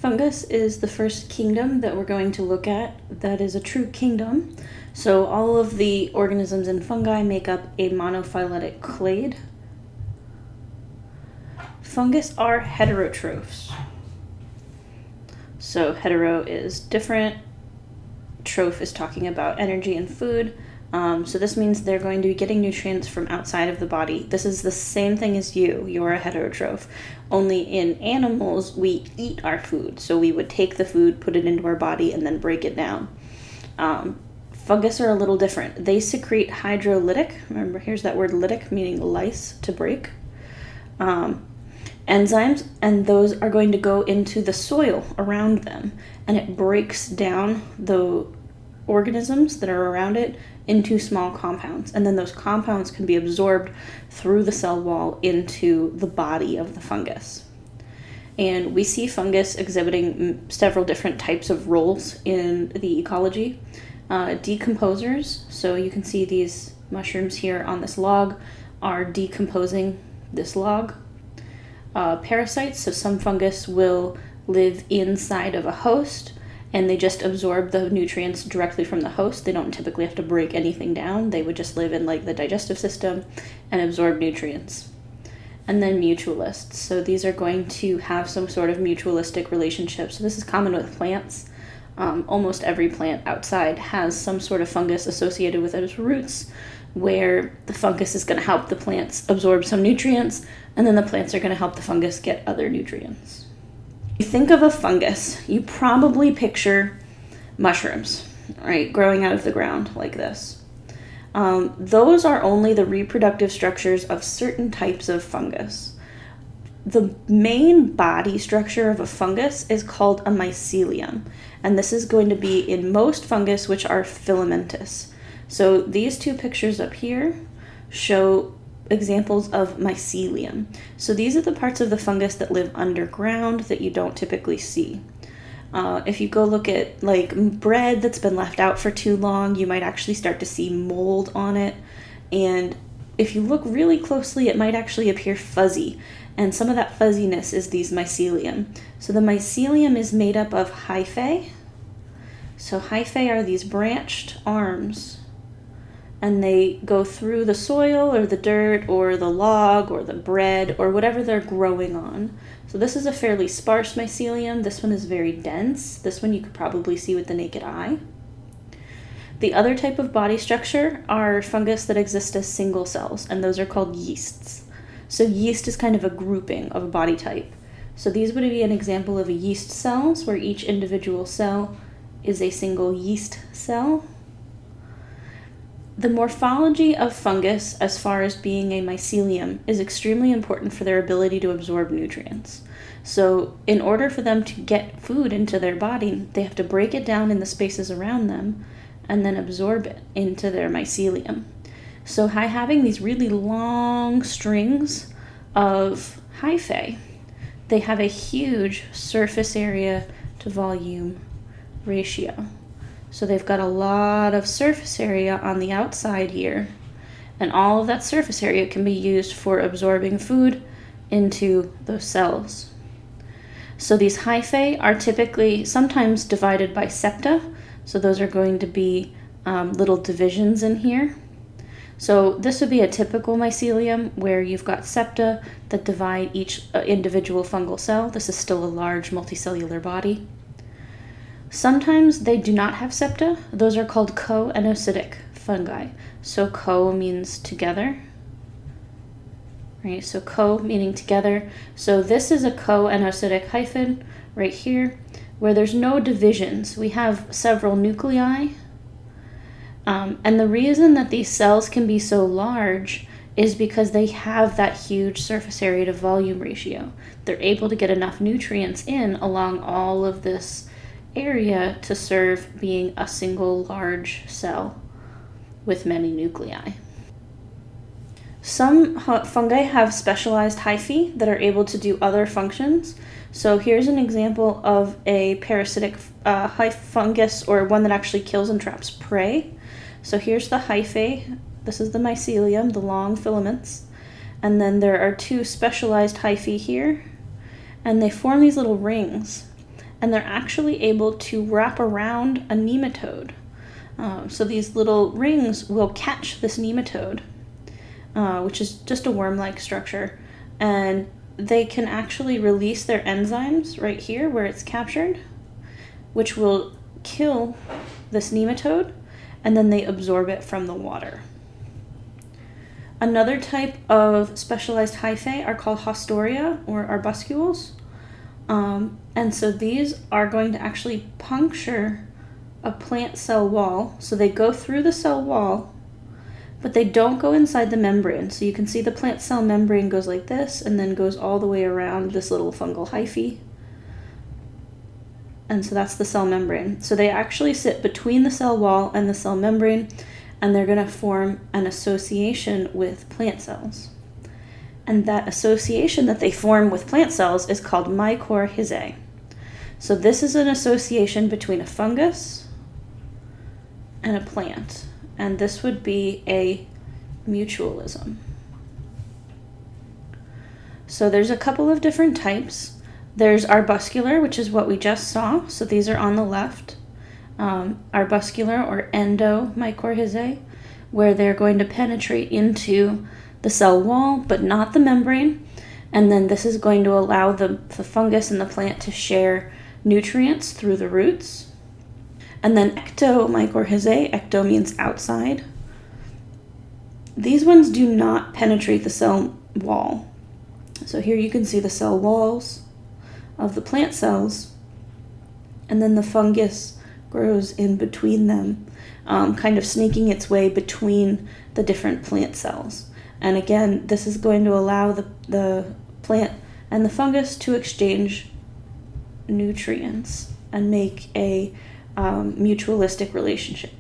Fungus is the first kingdom that we're going to look at that is a true kingdom. So all of the organisms in fungi make up a monophyletic clade. Fungus are heterotrophs. So hetero is different, troph is talking about energy and food. So this means they're going to be getting nutrients from outside of the body. This is the same thing as you. You're a heterotroph. Only in animals, we eat our food. So we would take the food, put it into our body, and then break it down. Fungus are a little different. They secrete hydrolytic. Remember, here's that word lytic, meaning lyse, to break. Enzymes, and those are going to go into the soil around them. And it breaks down the organisms that are around it into small compounds, and then those compounds can be absorbed through the cell wall into the body of the fungus. And we see fungus exhibiting several different types of roles in the ecology. Decomposers, so you can see these mushrooms here on this log are decomposing this log. Parasites, so some fungus will live inside of a host, and they just absorb the nutrients directly from the host. They don't typically have to break anything down. They would just live in like the digestive system and absorb nutrients. And then mutualists. So these are going to have some sort of mutualistic relationship. So this is common with plants. Almost every plant outside has some sort of fungus associated with its roots, where the fungus is going to help the plants absorb some nutrients, and then the plants are going to help the fungus get other nutrients. You think of a fungus, you probably picture mushrooms, right, growing out of the ground like this. Those are only the reproductive structures of certain types of fungus. The main body structure of a fungus is called a mycelium, and this is going to be in most fungus, which are filamentous. So these two pictures up here show examples of mycelium. So these are the parts of the fungus that live underground that you don't typically see. If you go look at like bread that's been left out for too long, you might actually start to see mold on it. And if you look really closely, it might actually appear fuzzy. And some of that fuzziness is these mycelium. So the mycelium is made up of hyphae. So hyphae are these branched arms, and they go through the soil or the dirt or the log or the bread or whatever they're growing on. So this is a fairly sparse mycelium. This one is very dense. This one you could probably see with the naked eye. The other type of body structure are fungus that exist as single cells, and those are called yeasts. So yeast is kind of a grouping of a body type. So these would be an example of a yeast cells, where each individual cell is a single yeast cell. The morphology of fungus, as far as being a mycelium, is extremely important for their ability to absorb nutrients. So in order for them to get food into their body, they have to break it down in the spaces around them and then absorb it into their mycelium. So by having these really long strings of hyphae, they have a huge surface area to volume ratio. So they've got a lot of surface area on the outside here, and all of that surface area can be used for absorbing food into those cells. So these hyphae are typically sometimes divided by septa, so those are going to be little divisions in here. So this would be a typical mycelium where you've got septa that divide each individual fungal cell. This is still a large multicellular body. Sometimes they do not have septa. Those are called co-enocytic fungi. So co means together, right? So co meaning together. So this is a co-enocytic hyphen right here, where there's no divisions. We have several nuclei. And the reason that these cells can be so large is because they have that huge surface area to volume ratio. They're able to get enough nutrients in along all of this area to serve being a single large cell with many nuclei. Some fungi have specialized hyphae that are able to do other functions. So here's an example of a parasitic fungus, or one that actually kills and traps prey. So here's the hyphae. This is the mycelium, the long filaments. And then there are two specialized hyphae here, and they form these little rings. and they're actually able to wrap around a nematode. So these little rings will catch this nematode, which is just a worm-like structure, and they can actually release their enzymes right here where it's captured, which will kill this nematode, and then they absorb it from the water. Another type of specialized hyphae are called haustoria or arbuscules. And so these are going to actually puncture a plant cell wall. So they go through the cell wall, but they don't go inside the membrane. So you can see the plant cell membrane goes like this and then goes all the way around this little fungal hyphae. And so that's the cell membrane. So they actually sit between the cell wall and the cell membrane, and they're going to form an association with plant cells. And that association that they form with plant cells is called mycorrhizae. So this is an association between a fungus and a plant, and this would be a mutualism. So there's a couple of different types. There's arbuscular, which is what we just saw. So these are on the left. Arbuscular or endomycorrhizae, where they're going to penetrate into the cell wall, but not the membrane. And then this is going to allow the fungus and the plant to share nutrients through the roots. And then ectomycorrhizae, ecto means outside. These ones do not penetrate the cell wall. So here you can see the cell walls of the plant cells, and then the fungus grows in between them, kind of sneaking its way between the different plant cells. And again, this is going to allow the plant and the fungus to exchange nutrients and make a mutualistic relationship.